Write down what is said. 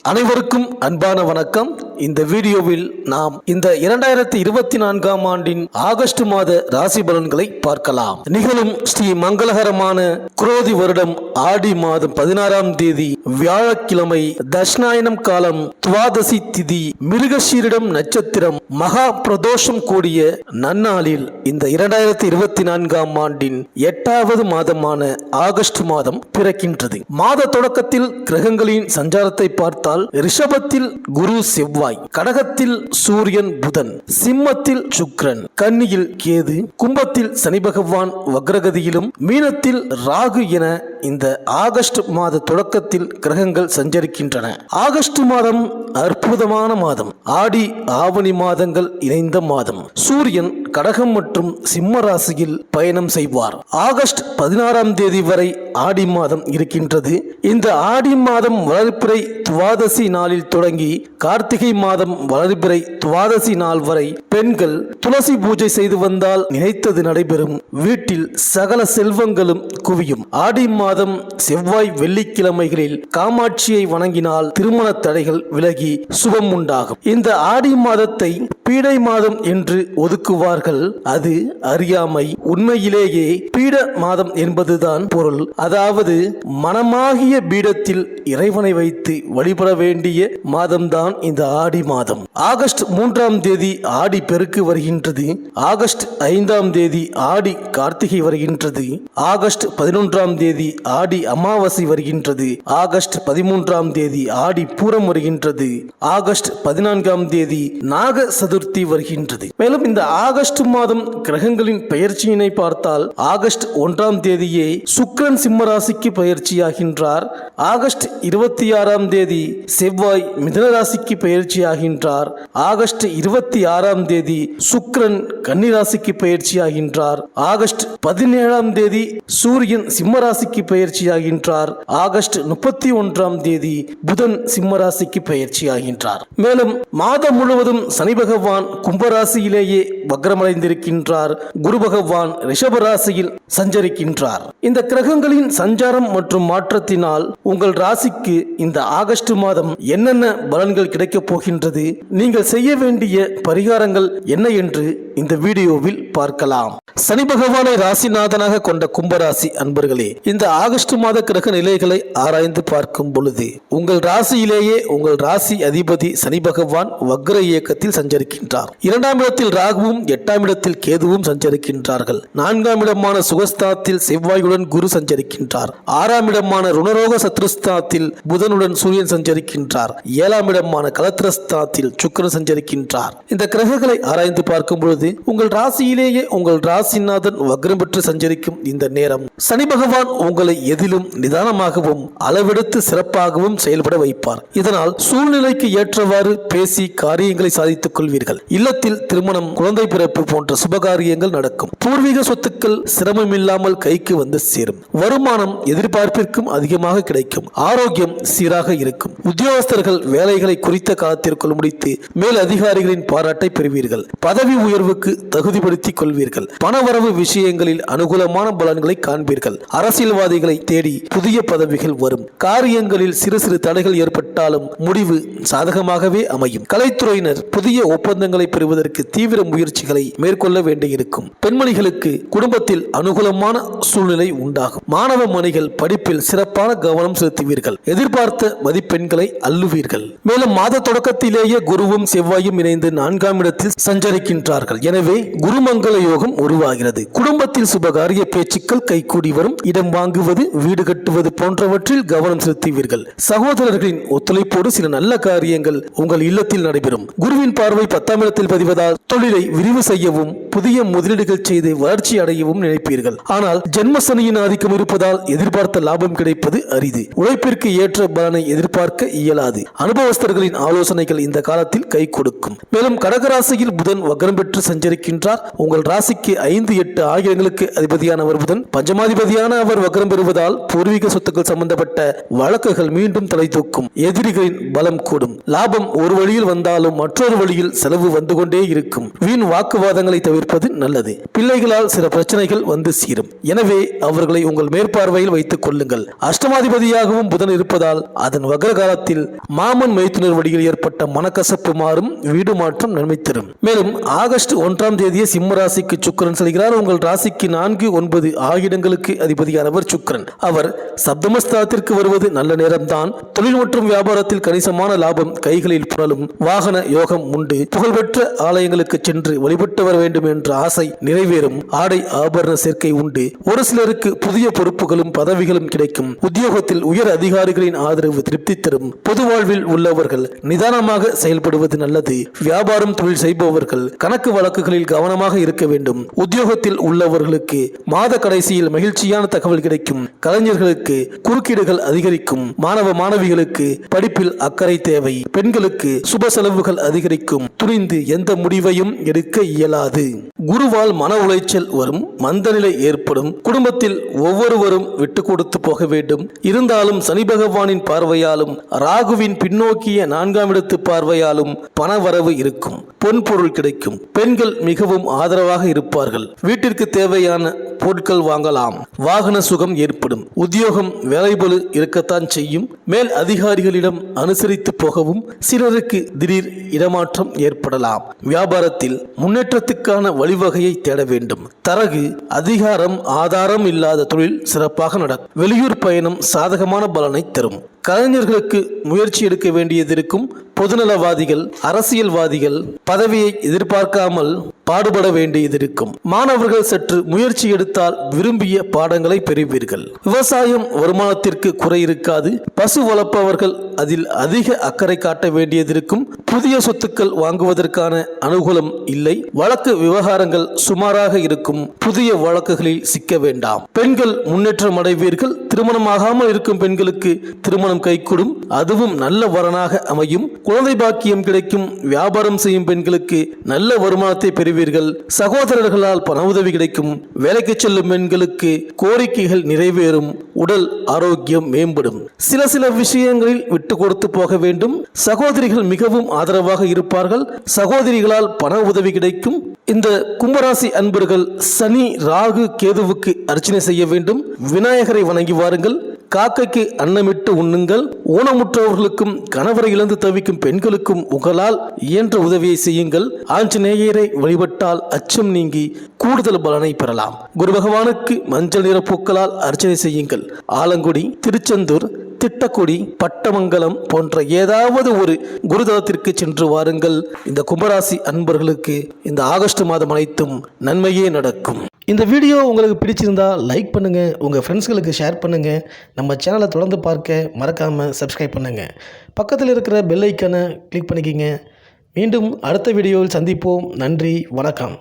அனைவருக்கும் அன்பான வணக்கம். இந்த வீடியோவில் நாம் இந்த 2024ஆம் ஆண்டின் ஆகஸ்ட் மாத ராசி பலன்களை பார்க்கலாம். நிகழும் ஸ்ரீ மங்களகரமான குரோதி வருடம் ஆடி மாதம் 16ஆம் தேதி வியாழக்கிழமை, தட்சிணாயனம் காலம், துவாதசி திதி, மிருகசீரிடம் நட்சத்திரம், மகா பிரதோஷம் கூடிய நன்னாளில் இந்த 2024ஆம் ஆண்டின் 8வது மாதமான ஆகஸ்ட் மாதம் பிறக்கின்றது. மாத தொடக்கத்தில் கிரகங்களின் சஞ்சாரத்தை பார்த்தால் ரிஷபத்தில் குரு செவ்வாய், கடகத்தில் சூரியன் புதன், சிம்மத்தில் சுக்கிரன், கன்னியில் கேது, கும்பத்தில் சனி பகவான் வக்ரகதியிலும், மீனத்தில் ராகு என இந்த ஆகஸ்ட் மாத தொடக்கத்தில் கிரகங்கள் சஞ்சரிக்கின்றன. ஆகஸ்ட் மாதம் அற்புதமான மாதம். ஆடி ஆவணி மாதங்கள் இணைந்த மாதம். சூரியன் கடகம் மற்றும் சிம்ம ராசியில் பயணம் செய்வார். ஆகஸ்ட் 16ஆம் தேதி வரை ஆடி மாதம் இருக்கின்றது. இந்த ஆடி மாதம் வளர்பிறை துவாதசி நாளில் தொடங்கி கார்த்திகை மாதம் வளர்பிறை துவாதசி நாள் வரை பெண்கள் துளசி பூஜை செய்து வந்தால் நினைத்தது நடைபெறும். வீட்டில் சகல செல்வங்களும் குவியும். ஆடி மாதம் செவ்வாய் வெள்ளிக்கிழமைகளில் காமாட்சியை வணங்கினால் திருமண தடைகள் விலகி சுபம் உண்டாகும். இந்த ஆடி மாதத்தை பீடை மாதம் என்று ஒதுக்குவார்கள். அது அறியாமை. உண்மையிலேயே பீட மாதம் என்பதுதான் பொருள். அதாவது மனமாகிய பீடத்தில் இறைவனை வைத்து வழிபட வேண்டிய மாதம்தான் இந்த ஆடி மாதம். ஆகஸ்ட் 3ஆம் தேதி ஆடி பெருக்கு வருகின்றது. ஆகஸ்ட் 5ஆம் தேதி ஆடி கார்த்திகை வருகின்றது. ஆகஸ்ட் 11ஆம் தேதி ஆடி அமாவாசை வருகின்றது. ஆகஸ்ட் 13ஆம் தேதி ஆடி பூரம் வருகின்றது. ஆகஸ்ட் 14ஆம் தேதி நாக சதுர்த்தி வருகின்றது. மேலும் இந்த ஆகஸ்ட் மாதம் கிரகங்களின் பெயர்ச்சியினை பார்த்தால் ஆகஸ்ட் 1ஆம் தேதியே சுக்கிரன் சிம்ம ராசிக்கு பெயர்ச்சியாகின்றார். ஆகஸ்ட் 26ஆம் தேதி செவ்வாய் மிதுன ராசிக்கு பெயர்ச்சியாகின்றார். ஆகஸ்ட் 26ஆம் தேதி சுக்கிரன் கன்னி ராசிக்கு பெயர்ச்சியாகின்றார். ஆகஸ்ட் 17ஆம் தேதி சூரியன் சிம்ம ராசிக்கு பெயர்ச்சியாகின்றார். ஆகஸ்ட் 31ஆம் தேதி புதன் சிம்ம ராசிக்கு பெயர்ச்சியாகின்றார். மேலும் மாதம் முழுவதும் சனி பகவான் கும்பராசியிலேயே வக்ரமடைந்திருக்கின்றார். குரு பகவான் ரிஷப ராசியில் சஞ்சரிக்கின்றார். இந்த கிரகங்களின் சஞ்சாரம் மற்றும் மாற்றத்தினால் உங்கள் ராசிக்கு இந்த ஆகஸ்ட் மாதம் என்னென்ன பலன்கள் கிடைக்கப் போகின்றது, நீங்கள் செய்ய வேண்டிய பரிகாரங்கள் என்ன என்று இந்த வீடியோவில் பார்க்கலாம். சனி பகவானை ராசிநாதனாக கொண்ட கும்பராசி அன்பர்களே, இந்த ஆகஸ்ட் மாத கிரக நிலைகளை ஆராய்ந்து பார்க்கும் பொழுது உங்கள் ராசியிலேயே உங்கள் ராசி அதிபதி சனி பகவான் வக்ர இயக்கத்தில் சஞ்சரிக்கின்றார். 2ஆம் இடத்தில் ராகுவும் 8ஆம் இடத்தில் கேதுவும் சஞ்சரிக்கின்றார்கள். 4ஆம் இடமான சுகஸ்தானத்தில் செவ்வாயுடன் குரு சஞ்சரிக்கின்றார். 6ஆம் இடமான ருணரோக சத்ருஸ்தானத்தில் புதனுடன் சூரியன் சஞ்சரிக்கின்றார். 7ஆம் இடமான கலத்திரஸ்தானத்தில் சுக்கிரன் சஞ்சரிக்கின்றார். இந்த கிரகங்களை ஆராய்ந்து பார்க்கும் பொழுது உங்கள் ராசியிலேயே உங்கள் ராசிநாதன் வக்ரம் பெற்று சஞ்சரிக்கும் இந்த நேரம் சனி பகவான் உங்களை எதிலும் நிதானமாகவும் அளவெடுத்து சிறப்பாகவும் செயல்பட வைப்பார். இதனால் சூழ்நிலைக்கு ஏற்றவாறு பேசி காரியங்களை சாதித்துக் கொள்வீர்கள். இல்லத்தில் திருமணம், குழந்தை பிறப்பு போன்ற சுபகாரியங்கள் நடக்கும். பூர்வீக சொத்துக்கள் சிரமமில்லாமல் கைக்கு வந்து சேரும். வருமானம் எதிர்பார்ப்பிற்கும் அதிகமாக கிடைக்கும். ஆரோக்கியம் சீராக இருக்கும். உத்தியோகஸ்தர்கள் வேலைகளை குறித்த காலத்திற்குள் முடித்து மேல் அதிகாரிகளின் பாராட்டை பெறுவீர்கள். பதவி உயர்வுக்கு தகுதிப்படுத்திக் கொள்வீர்கள். பணவரவு விஷயங்களில் அனுகூலமான பலன்களை காண்பீர்கள். அரசியல்வாதிகளை தேடி புதிய பதவிகள் வரும். காரியங்களில் சிறு சிறு தடைகள் ஏற்பட்டாலும் முடிவு சாதகமாகவே அமையும். கலைத்துறையினர் புதிய ஒப்பந்தங்களை பெறுவதற்கு தீவிர முயற்சிகளை மேற்கொள்ள வேண்டியிருக்கும். பெண்மணிகளுக்கு குடும்பத்தில் அனுகூலமான சூழ்நிலை உண்டாகும். மாணவ மணிகள் படிப்பில் சிறப்பான கவனம் செலுத்துவீர்கள். எதிர்பார்த்த மதிப்பெண்களை அள்ளுவீர்கள். மேலும் மாத தொடக்கத்திலேயே குருவும் செவ்வாயும் இணைந்து 4ஆம் இடத்தில் சஞ்சரிக்கின்றார்கள். எனவே குருமங்கள யோகம் உருவாகிறது. குடும்பத்தில் சுபகாரிய பேச்சுக்கள் கைகூடி வரும். இடம் வாங்குவது, வீடு கட்டுவது போன்றவற்றில் கவனம் செலுத்துவீர்கள். சகோதரர்களின் ஒத்துழைப்போடு சில நல்ல காரியங்கள் உங்கள் இல்லத்தில் நடைபெறும். குருவின் பார்வை 10ஆம் இடத்தில் பதிவதால் தொழிலை விரிவு செய்யவும் புதிய முதலீடுகள் செய்து வளர்ச்சி அடையவும் நினைப்பீர்கள். ஆனால் ஜென்மசனியின் ஆதிக்கம் இருப்பதால் எதிர்பார்த்த லாபம் கிடைப்பது அரிது. உழைப்பிற்கு ஏற்ற பலனை எதிர்பார்க்க இயலாது. அனுபவஸ்தர்களின் ஆலோசனைகள் இந்த காலத்தில் கை கொடுக்கும். மேலும் கடகராசியில் புதன் வக்ரம் பெற்று சஞ்சரிக்கின்றார். உங்கள் ராசிக்கு 5, 8 ஆகியங்களுக்கு அதிபதியானவர் புதன். பஞ்சமாதிபதியான அவர் வக்ரம் பெறுவதால் பூர்வீக சொத்துக்கள் சம்பந்தப்பட்ட வழக்குகள் மீண்டும் தலை தூக்கும். எதிரிகளின் பலம் கூடும். லாபம் ஒரு வழியில் வந்தாலும் மற்றொரு வழியில் செலவு வந்து கொண்டே இருக்கும். வீண் வாக்குவாதங்களை தவிர்ப்பது நல்லது. பிள்ளைகளால் சில பிரச்சனைகள் வந்து சீரும். எனவே அவர்களை உங்கள் மேற்பார்வையில் வைத்துக் கொள்ளுங்கள். அஷ்டமாதிபதியாகவும் புதன் இருப்பதால் அதன் வக்ர காலத்தில் மாமன் மைத்துனர் வழியில் ஏற்பட்ட மனக்கசப்பு மாறும். வீடு மாற்றம் நன்மை தரும். மேலும் ஆகஸ்ட் 1ஆம் தேதியே சிம்ம ராசிக்கு சுக்கிரன் செல்கிறார். உங்கள் ராசிக்கு 4, 9 ஆகிய இடங்களுக்கு அதிபதியானவர் சுக்கிரன். அவர் சப்தமஸ்தானத்திற்கு வருவது நல்ல நேரம்தான். தொழில் மற்றும் வியாபாரத்தில் கணிசமான லாபம் கைகளில் புரளும். வாகன யோகம் உண்டு. புகழ்பெற்ற ஆலயங்களுக்கு சென்று வழிபட்டு வர வேண்டும் என்ற ஆசை நிறைவேறும். ஆடை ஆபரண சேர்க்கை உண்டு. ஒரு சிலருக்கு புதிய பொறுப்புகளும் பதவிகளும் கிடைக்கும். உத்தியோகத்தில் உயர் அதிகாரிகளின் ஆதரவு திருப்தி தரும். பொது வாழ்வில் உள்ளவர்கள் நிதானமாக செயல்படுவது நல்லது. வியாபாரம் தொழில் செய்பவர்கள் கணக்கு வழக்குகளில் கவனமாக இருக்க வேண்டும். உத்தியோகத்தில் உள்ளவர்களுக்கு மாத கடைசியில் மகிழ்ச்சியான தகவல் கிடைக்கும். கலைஞர்களுக்கு குறுக்கீடுகள் அதிகரிக்கும். மாணவ மாணவிகளுக்கு படிப்பில் அக்கறை தேவை. பெண்களுக்கு சுப செலவுகள் அதிகரிக்கும். துணிந்து எந்த முடிவையும் எடுக்க இயலாது. குருவால் மன உளைச்சல் வரும். மந்தநிலை ஏற்படும். குடும்பத்தில் ஒவ்வொருவரும் விட்டு கொடுத்து போக வேண்டும். இருந்தாலும் சனி பகவானின் பார்வையாலும் ராகுவின் பின்னோக்கிய 4ஆம் இடத்து பார்வையாலும் பணவரவு இருக்கும். பொன் பொருள் கிடைக்கும். பெண்கள் மிகவும் ஆதரவாக இருப்பார்கள். வீட்டிற்கு தேவையான பொருட்கள் வாங்கலாம். வாகன சுகம் ஏற்படும். உத்தியோகம் வேலைபளு இருக்கத்தான் செய்யும். மேல் அதிகாரிகளிடம் அனுசரித்து போகவும் சிலருக்கு திடீர் இடமாற்றம் ஏற்படலாம். வியாபாரத்தில் முன்னேற்றத்துக்கான வழிவகையை தேட வேண்டும். தரகு அதிகாரம் ஆதாரம் இல்லாத தொழில் சிறப்பாக நடக்கும். வெளியூர் பயணம் சாதகமான பலனை தரும். கலைஞர்களுக்கு முயற்சி எடுக்க வேண்டியது இருக்கும். பொதுநலவாதிகள் அரசியல்வாதிகள் பதவியை எதிர்பார்க்காமல் பாடுபட வேண்டியது இருக்கும். மாணவர்கள் சற்று முயற்சி எடுத்தால் விரும்பிய பாடங்களை பெறுவீர்கள். விவசாயம் வருமானத்திற்கு குறை இருக்காது. பசு வளர்ப்பவர்கள் அதில் அதிக அக்கறை காட்ட வேண்டியது இருக்கும். புதிய சொத்துக்கள் வாங்குவதற்கான அனுகூலம் இல்லை. வழக்கு விவகாரங்கள் சுமாராக இருக்கும். புதிய வழக்குகளில் சிக்க வேண்டாம். பெண்கள் முன்னேற்றம் அடைவீர்கள். திருமணமாகாமல் இருக்கும் பெண்களுக்கு திருமணம் கைகூடும். அதுவும் நல்ல வரனாக அமையும். குழந்தை பாக்கியம் கிடைக்கும். வியாபாரம் செய்யும் பெண்களுக்கு நல்ல வருமானத்தை பெறுவீர்கள். சகோதரர்களால் பண உதவி கிடைக்கும். வேலைக்கு செல்லும் பெண்களுக்கு கோரிக்கைகள் நிறைவேறும். உடல் ஆரோக்கியம் மேம்படும். சில விஷயங்களில் விட்டு கொடுத்து போக வேண்டும். சகோதரிகள் மிகவும் ஆதரவாக இருப்பார்கள். சகோதரிகளால் பண உதவி கிடைக்கும். இந்த கும்பராசி அன்பர்கள் சனி ராகு கேதுவுக்கு அர்ச்சனை செய்ய வேண்டும். விநாயகரை வணங்கி வாருங்கள். காக்கைக்கு அன்னமிட்டு உண்ணுங்கள். ஊனமுற்றவர்களுக்கும் கணவரை இழந்து தவிக்கும் பெண்களுக்கும் உங்களால் இயன்ற உதவியை செய்யுங்கள். ஆஞ்சநேயரை வழிபட்டால் அச்சம் நீங்கி கூடுதல் பலனை பெறலாம். குரு பகவானுக்கு மஞ்சள் நிற பூக்களால் அர்ச்சனை செய்யுங்கள். ஆலங்குடி, திருச்செந்தூர், திட்டக்குடி, பட்டமங்கலம் போன்ற ஏதாவது ஒரு குருதலத்திற்கு சென்று வாருங்கள். இந்த கும்பராசி அன்பர்களுக்கு இந்த ஆகஸ்ட் மாதம் அனைத்தும் நன்மையே நடக்கும். இந்த வீடியோ உங்களுக்கு பிடிச்சிருந்தா லைக் பண்ணுங்கள். உங்கள் ஃப்ரெண்ட்ஸ்களுக்கு ஷேர் பண்ணுங்கள். நம்ம சேனலை தொடர்ந்து பார்க்க மறக்காமல் சப்ஸ்கிரைப் பண்ணுங்கள். பக்கத்தில் இருக்கிற பெல் ஐக்கானை கிளிக் பண்ணிக்கிங்க. மீண்டும் அடுத்த வீடியோவில் சந்திப்போம். நன்றி, வணக்கம்.